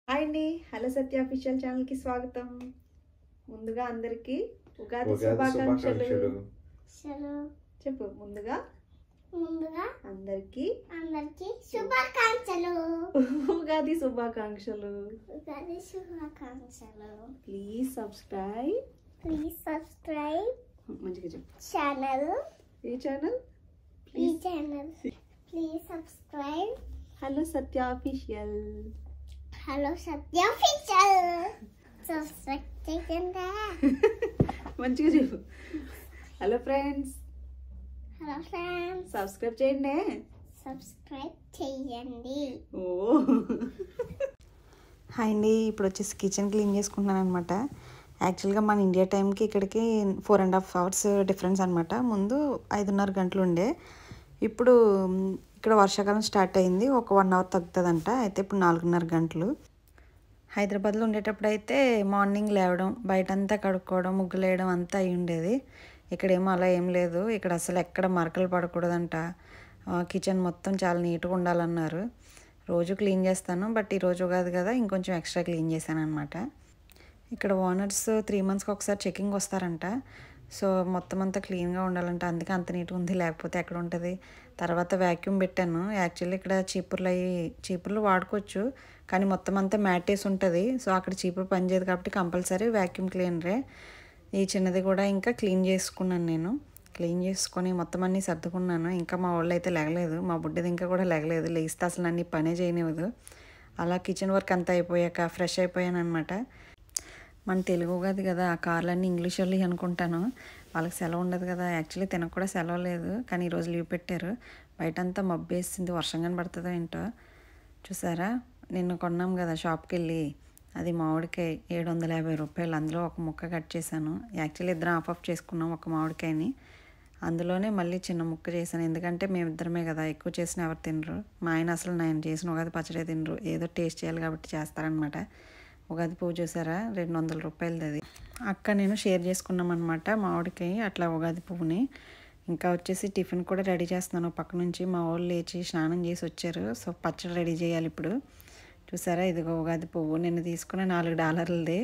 Hi అండి, hello సత్య official ఛానల్కి స్వాగతం. ముందుగా అందరికీ ఉగాది శుభాకాంక్షలు. చెప్పు ముందుగా అందరికీ శుభాకాంక్షలు. ఉగాది శుభాకాంక్షలు. Please subscribe. మంచిగా చెప్పు. Channel A channel? Please subscribe. Hello Satya official. Hello Satya official. Subscribe చేయండి. మంచిగా చెప్పు. హలో ఫ్రెండ్స్, సబ్స్క్రైబ్ చేయండి. ఓ హాయ్ అండి, ఇప్పుడు వచ్చేసి కిచెన్ క్లీన్ చేసుకుంటున్నాను అనమాట. యాక్చువల్గా మన ఇండియా టైంకి ఇక్కడికి 4.5 hours డిఫరెన్స్ అనమాట. ముందు 5:30 గంటలు ఉండే, ఇప్పుడు ఇక్కడ వర్షాకాలం స్టార్ట్ అయింది, ఒక 1 hour తగ్గుతుందంట. అయితే ఇప్పుడు 4:30 గంటలు. హైదరాబాద్లో ఉండేటప్పుడు అయితే మార్నింగ్ లేవడం, బయటంతా కడుక్కోవడం, ముగ్గులు వేయడం అంతా అయి ఉండేది. ఇక్కడేమో అలా ఏం లేదు. ఇక్కడ అసలు ఎక్కడ మరకలు పడకూడదంట. కిచెన్ మొత్తం చాలా నీట్గా ఉండాలన్నారు. రోజు క్లీన్ చేస్తాను, బట్ ఈరోజు ఉగాది కదా ఇంకొంచెం ఎక్స్ట్రా క్లీన్ చేశాను అనమాట. ఇక్కడ ఓనర్స్ 3 monthsకి ఒకసారి చెకింగ్ వస్తారంట. సో మొత్తం అంతా క్లీన్గా ఉండాలంట, అందుకే అంత నీట్గా ఉంది, లేకపోతే ఎక్కడ ఉంటుంది. తర్వాత వ్యాక్యూమ్ పెట్టాను. యాక్చువల్లీ ఇక్కడ చీపుర్లు వాడుకోవచ్చు, కానీ మొత్తం అంతా మ్యాట్ వేసి ఉంటుంది. సో అక్కడ చీపురు పనిచేయదు కాబట్టి కంపల్సరీ వ్యాక్యూమ్ క్లీనరే. ఈ చిన్నది కూడా ఇంకా క్లీన్ చేసుకున్నాను నేను. క్లీన్ చేసుకొని మొత్తం అన్నీ సర్దుకున్నాను. ఇంకా మా వాళ్ళు అయితే లేగలేదు, మా బుడ్డది ఇంకా కూడా లేగలేదు. లేస్తే అసలు అన్నీ పనే చేయనివ్వదు. అలా కిచెన్ వర్క్ అంతా అయిపోయాక ఫ్రెష్ అయిపోయాను అనమాట. మన తెలుగు ఉగాది కదా, ఆ కార్లన్నీ ఇంగ్లీష్ వాళ్ళు అనుకుంటాను. వాళ్ళకి సెలవు ఉండదు కదా. యాక్చువల్లీ తినకు కూడా సెలవు లేదు, కానీ ఈరోజు లీవ్ పెట్టారు. బయటంతా మబ్బు వేసింది, వర్షం కానీ పడుతుందో ఏంటో. చూసారా, నిన్న కొన్నాం కదా షాప్కి వెళ్ళి, అది మామిడికాయ 750 రూపాయలు. అందులో ఒక ముక్క కట్ చేశాను. యాక్చువల్లీ ఇద్దరం ఆఫ్ చేసుకున్నాం ఒక మామిడికాయని. అందులోనే మళ్ళీ చిన్న ముక్క చేశాను, ఎందుకంటే మేమిద్దరమే కదా, ఎక్కువ చేసిన ఎవరు తినరు. మా ఆయన అసలు నేను చేసిన ఉగాది పచ్చడి తినరు, ఏదో టేస్ట్ చేయాలి కాబట్టి చేస్తారనమాట. ఉగాది పువ్వు చూసారా, 200 రూపాయలది. అది అక్క నేను షేర్ చేసుకున్నాం అనమాట మామిడికాయ అట్లా ఉగాది పువ్వుని. ఇంకా వచ్చేసి టిఫిన్ కూడా రెడీ చేస్తున్నాను. పక్క నుంచి మా వాళ్ళు లేచి స్నానం చేసి వచ్చారు. సో పచ్చడి రెడీ చేయాలి ఇప్పుడు. చూసారా, ఇదిగో ఉగాది పువ్వు నిన్న తీసుకున్న $4.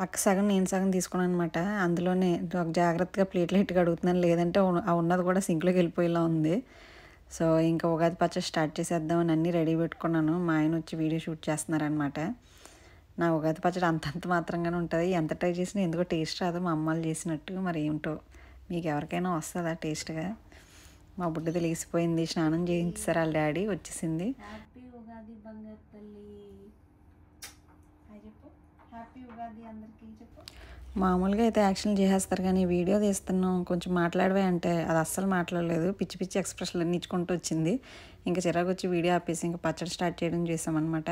అక్క సగం నేను సగం తీసుకున్నాను అనమాట. అందులోనే జాగ్రత్తగా ప్లేట్లు ఇట్టుగా అడుగుతున్నాను, లేదంటే ఆ ఉన్నది కూడా సింక్లోకి వెళ్ళిపోయేలా ఉంది. సో ఇంకా ఉగాది పచ్చడి స్టార్ట్ చేసేద్దామని అన్నీ రెడీ పెట్టుకున్నాను. మా ఆయన వచ్చి వీడియో షూట్ చేస్తున్నారనమాట. నా ఉగాది పచ్చడి అంతంత మాత్రంగానే ఉంటుంది, ఎంత ట్రై చేసినా ఎందుకో టేస్ట్ రాదు మా అమ్మాళ్ళు చేసినట్టు. మరి ఏమిటో, మీకు ఎవరికైనా వస్తుందా టేస్ట్గా? మా బుడ్డది లేసిపోయింది, స్నానం చేయించారు వాళ్ళ డాడీ, వచ్చేసింది. హ్యాపీ ఉగాది బంగారు తల్లి. చెప్పు హ్యాపీ ఉగాది అందరికీ చెప్పు. మామూలుగా అయితే యాక్షన్ చేసేస్తారు, కానీ వీడియో తీస్తున్నాం కొంచెం మాట్లాడవే అంటే అది అస్సలు మాట్లాడలేదు. పిచ్చి పిచ్చి ఎక్స్ప్రెషన్లు అన్నీ ఇచ్చుకుంటూ వచ్చింది. ఇంకా చిరాకు వచ్చి వీడియో ఆపేసి ఇంకా పచ్చడి స్టార్ట్ చేయడం చేసామన్నమాట.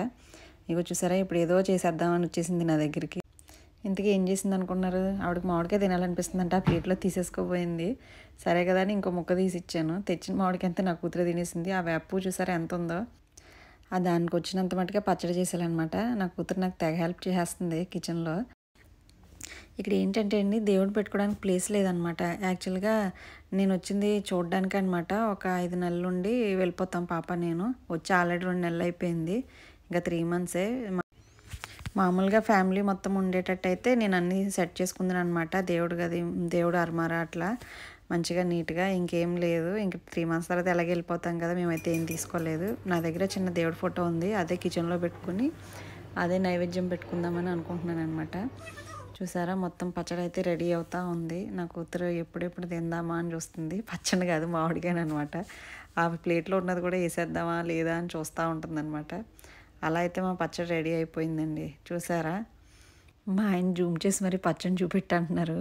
ఇగో చూసారా, ఇప్పుడు ఏదో చేసేద్దామని వచ్చేసింది నా దగ్గరికి. ఇంతకీ ఏం చేసింది అనుకున్నారు? ఆవిడకి మామిడికాయ తినాలనిపిస్తుంది అంటే ఆ ప్లేట్లో తీసేసుకోపోయింది. సరే కదా అని ఇంకో ముక్క తీసి ఇచ్చాను. తెచ్చిన మామిడికాయ అంతా నా కూతురు తినేసింది. ఆ వేపు చూసారా ఎంత ఉందో. ఆ దానికి వచ్చినంత మటుకే పచ్చడి చేసేయాలన్నమాట. నా కూతురు నాకు తెగ హెల్ప్ చేసేస్తుంది కిచెన్లో. ఇక్కడ ఏంటంటే అండి, దేవుడు పెట్టుకోవడానికి ప్లేస్ లేదనమాట. యాక్చువల్గా నేను వచ్చింది చూడడానికి అనమాట. ఒక 5 నెలలు ఉండి వెళ్ళిపోతాం పాప నేను. వచ్చి ఆల్రెడీ 2 నెలలు అయిపోయింది, ఇంకా 3 months. మామూలుగా ఫ్యామిలీ మొత్తం ఉండేటట్టు అయితే నేను అన్నీ సెట్ చేసుకుందాను అనమాట. దేవుడు గది, దేవుడు అర్మారా అట్లా మంచిగా నీట్గా. ఇంకేం లేదు. ఇంక 3 months తర్వాత ఎలాగ వెళ్ళిపోతాం కదా, మేమైతే ఏం తీసుకోలేదు. నా దగ్గర చిన్న దేవుడి ఫోటో ఉంది, అదే కిచెన్లో పెట్టుకుని అదే నైవేద్యం పెట్టుకుందామని అనుకుంటున్నాను అనమాట. చూసారా, మొత్తం పచ్చడి అయితే రెడీ అవుతూ ఉంది. నా కూతురు ఎప్పుడెప్పుడు తిందామా అని చూస్తుంది. పచ్చడి కాదు మామిడికాయని అనమాట. ఆ ప్లేట్లో ఉన్నది కూడా వేసేద్దామా లేదా అని చూస్తూ ఉంటుందన్నమాట. అలా అయితే మా పచ్చడి రెడీ అయిపోయిందండి. చూసారా, మా ఆయన జూమ్ చేసి మరి పచ్చడిని చూపెట్టంటున్నారు.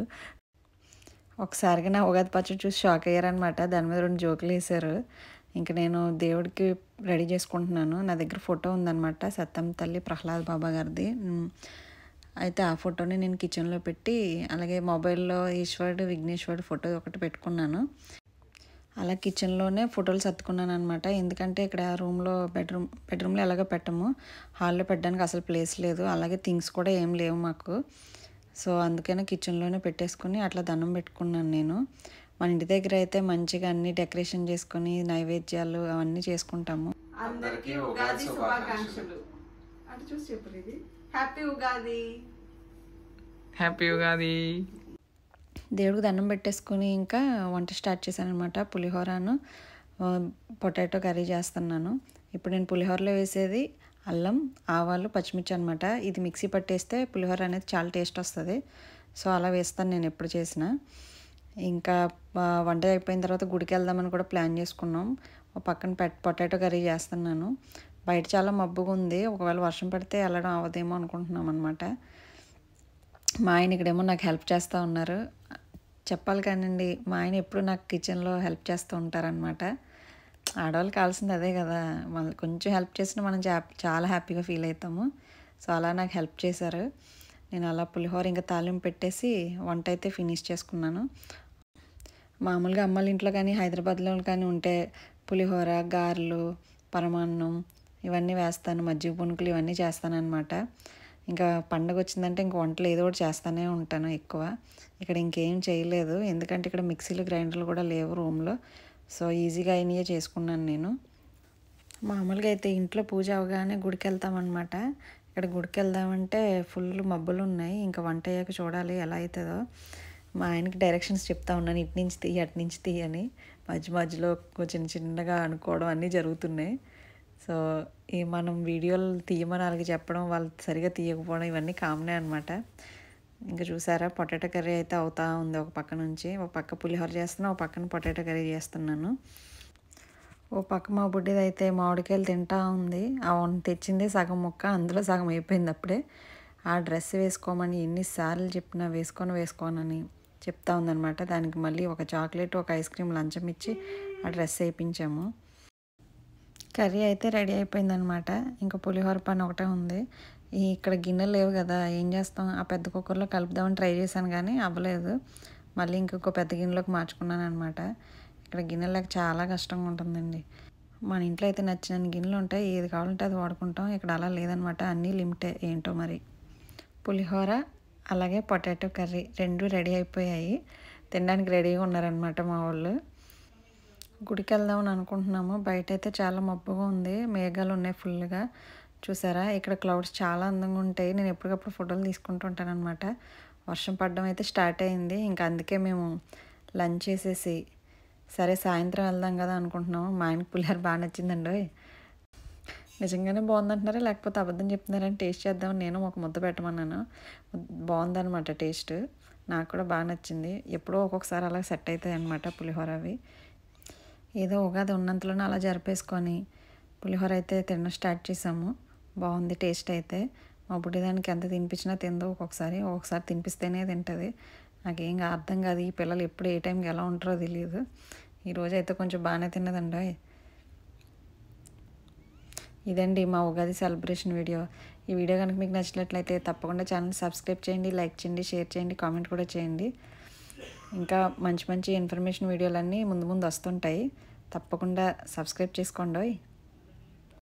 ఒకసారిగా నా ఉగాది పచ్చడి చూసి షాక్ అయ్యారనమాట. దాని మీద 2 జోకులు వేశారు. ఇంకా నేను దేవుడికి రెడీ చేసుకుంటున్నాను. నా దగ్గర ఫోటో ఉందన్నమాట, సత్తమ్మ తల్లి ప్రహ్లాద్ బాబా గారిది. అయితే ఆ ఫోటోని నేను కిచెన్లో పెట్టి, అలాగే మొబైల్లో ఈశ్వరుడు విఘ్నేశ్వరుడు ఫోటో ఒకటి పెట్టుకున్నాను. అలా కిచెన్లోనే ఫోటోలు సర్దుకున్నాను అనమాట. ఎందుకంటే ఇక్కడ రూమ్లో బెడ్రూమ్లో ఎలాగో పెట్టము, హాల్లో పెట్టడానికి అసలు ప్లేస్ లేదు, అలాగే థింగ్స్ కూడా ఏం లేవు మాకు. సో అందుకనే కిచెన్లోనే పెట్టేసుకుని అట్లా దండం పెట్టుకున్నాను నేను. మన ఇంటి దగ్గర అయితే మంచిగా అన్ని డెకరేషన్ చేసుకుని నైవేద్యాలు అవన్నీ చేసుకుంటాము. అందరికీ ఉగాది శుభాకాంక్షలు. అటు చూసి చెప్పరు ఇది. హ్యాపీ ఉగాది. హ్యాపీ ఉగాది. దేవుడికి దండం పెట్టేసుకుని ఇంకా వంట స్టార్ట్ చేశాను అనమాట. పులిహోరను పొటాటో కర్రీ చేస్తున్నాను. ఇప్పుడు నేను పులిహోరలో వేసేది అల్లం, ఆవాలు, పచ్చిమిర్చి అనమాట. ఇది మిక్సీ పట్టేస్తే పులిహోర అనేది చాలా టేస్ట్ వస్తుంది. సో అలా వేస్తాను నేను ఎప్పుడు చేసినా. ఇంకా వంట అయిపోయిన తర్వాత గుడికి వెళ్దామని కూడా ప్లాన్ చేసుకున్నాం. ఒక పక్కన పొటాటో కర్రీ చేస్తున్నాను. బయట చాలా మబ్బుగా ఉంది. ఒకవేళ వర్షం పడితే వెళ్ళడం అవ్వదేమో అనుకుంటున్నాం అనమాట. మా ఆయన ఇక్కడేమో నాకు హెల్ప్ చేస్తూ ఉన్నారు. చెప్పాలి కానండి, మా ఆయన ఎప్పుడు నాకు కిచెన్లో హెల్ప్ చేస్తూ ఉంటారనమాట. ఆడవాళ్ళకి కావాల్సింది అదే కదా, మనం కొంచెం హెల్ప్ చేసినా మనం చాలా హ్యాపీగా ఫీల్ అవుతాము. సో అలా నాకు హెల్ప్ చేశారు. నేను అలా పులిహోర ఇంకా తాలింపు పెట్టేసి వంట అయితే ఫినిష్ చేసుకున్నాను. మామూలుగా అమ్మాళ్ళ ఇంట్లో కానీ హైదరాబాద్లో కానీ ఉంటే పులిహోర, గారెలు, పరమాన్నం ఇవన్నీ వేస్తాను, మజ్జిగ పునుకులు ఇవన్నీ చేస్తాను అనమాట. ఇంకా పండగ వచ్చిందంటే ఇంక వంటలు ఏదో ఒకటి చేస్తూనే ఉంటాను ఎక్కువ. ఇక్కడ ఇంకేం చేయలేదు, ఎందుకంటే ఇక్కడ మిక్సీలు, గ్రైండర్లు కూడా లేవు రూమ్లో. సో ఈజీగా అయినయే చేసుకున్నాను నేను. మామూలుగా అయితే ఇంట్లో పూజ అవగానే గుడికి వెళ్తామన్నమాట. ఇక్కడ గుడికి వెళ్దామంటే ఫుల్ మబ్బులు ఉన్నాయి. ఇంకా వంట అయ్యాక చూడాలి ఎలా అవుతుందో. మా ఆయనకి డైరెక్షన్స్ చెప్తా ఉన్నాను, ఇటు నుంచి తీయి అటు నుంచి తీయని. మధ్యలో చిన్న చిన్నగా అనుకోవడం అన్నీ జరుగుతున్నాయి. సో ఈ మనం వీడియోలు తీయమని వాళ్ళకి చెప్పడం, వాళ్ళు సరిగా తీయకపోవడం ఇవన్నీ కామనే అనమాట. ఇంకా చూసారా పొటాటో కర్రీ అయితే అవుతా ఉంది. ఒక పక్క నుంచి ఒక పక్క పులిహోర చేస్తున్నా, ఒక పక్కన పొటాటో కర్రీ చేస్తున్నాను. ఓ పక్క మా బుడ్డిది అయితే మామిడికాయలు తింటా ఉంది. తెచ్చింది సగం ముక్క, అందులో సగం అయిపోయింది అప్పుడే. ఆ డ్రెస్ వేసుకోమని ఎన్నిసార్లు చెప్పినా వేసుకోనని చెప్తా ఉందన్నమాట. దానికి మళ్ళీ ఒక చాక్లెట్, ఒక ఐస్ క్రీమ్ లంచం ఇచ్చి ఆ డ్రెస్ వేయించాము. కర్రీ అయితే రెడీ అయిపోయిందనమాట. ఇంకా పులిహోర పని ఒకటే ఉంది. ఇక్కడ గిన్నెలు లేవు కదా, ఏం చేస్తాం, ఆ పెద్ద కుక్కర్లో కలుపుదామని ట్రై చేశాను కానీ అవ్వలేదు. మళ్ళీ ఇంకొక పెద్ద గిన్నెలోకి మార్చుకున్నాను అనమాట. ఇక్కడ గిన్నెలకు చాలా కష్టంగా ఉంటుందండి. మన ఇంట్లో అయితే నచ్చిన గిన్నెలు ఉంటాయి, ఏది కావాలంటే అది వాడుకుంటాం. ఇక్కడ అలా లేదనమాట, అన్నీ లిమిటే ఏంటో మరి. పులిహోర అలాగే పొటాటో కర్రీ రెండు రెడీ అయిపోయాయి. తినడానికి రెడీగా ఉన్నారనమాట మా వాళ్ళు. గుడికి వెళ్దామని అనుకుంటున్నాము. బయట అయితే చాలా మబ్బుగా ఉంది, మేఘాలు ఉన్నాయి ఫుల్గా. చూసారా ఇక్కడ క్లౌడ్స్ చాలా అందంగా ఉంటాయి. నేను ఎప్పటికప్పుడు ఫోటోలు తీసుకుంటూ ఉంటాను అనమాట. వర్షం పడడం అయితే స్టార్ట్ అయింది. ఇంకా అందుకే మేము లంచ్ చేసేసి సరే సాయంత్రం వెళ్దాం కదా అనుకుంటున్నాము. మా ఆయనకి పులిహోర బాగా నచ్చిందండి. నిజంగానే బాగుందంటున్నారా లేకపోతే అబద్ధం చెప్తున్నారని టేస్ట్ చేద్దామని నేను ఒక ముద్ద పెట్టమన్నాను. బాగుందనమాట టేస్ట్, నాకు కూడా బాగా నచ్చింది. ఎప్పుడో ఒక్కొక్కసారి అలా సెట్ అవుతాయి అనమాట పులిహోర అవి. ఏదో ఉగాది ఉన్నంతలోనే అలా జరిపేసుకొని పులిహోర అయితే తినడం స్టార్ట్ చేసాము. బాగుంది టేస్ట్ అయితే. మా బుడ్డిదానికి ఎంత తినిపించినా తిందో, ఒక్కొక్కసారి తినిపిస్తేనే తింటుంది. నాకేం అర్థం కాదు, ఈ పిల్లలు ఎప్పుడు ఏ టైంకి ఎలా ఉంటారో తెలియదు. ఈరోజు అయితే కొంచెం బాగానే తిన్నదండి. ఇదండి మా ఉగాది సెలబ్రేషన్ వీడియో. ఈ వీడియో కనుక మీకు నచ్చినట్లయితే తప్పకుండా ఛానల్ సబ్స్క్రైబ్ చేయండి, లైక్ చేయండి, షేర్ చేయండి, కామెంట్ కూడా చేయండి. ఇంకా మంచి మంచి ఇన్ఫర్మేషన్ వీడియోలన్నీ ముందు వస్తుంటాయి. తప్పకుండా సబ్స్క్రైబ్ చేసుకోండి.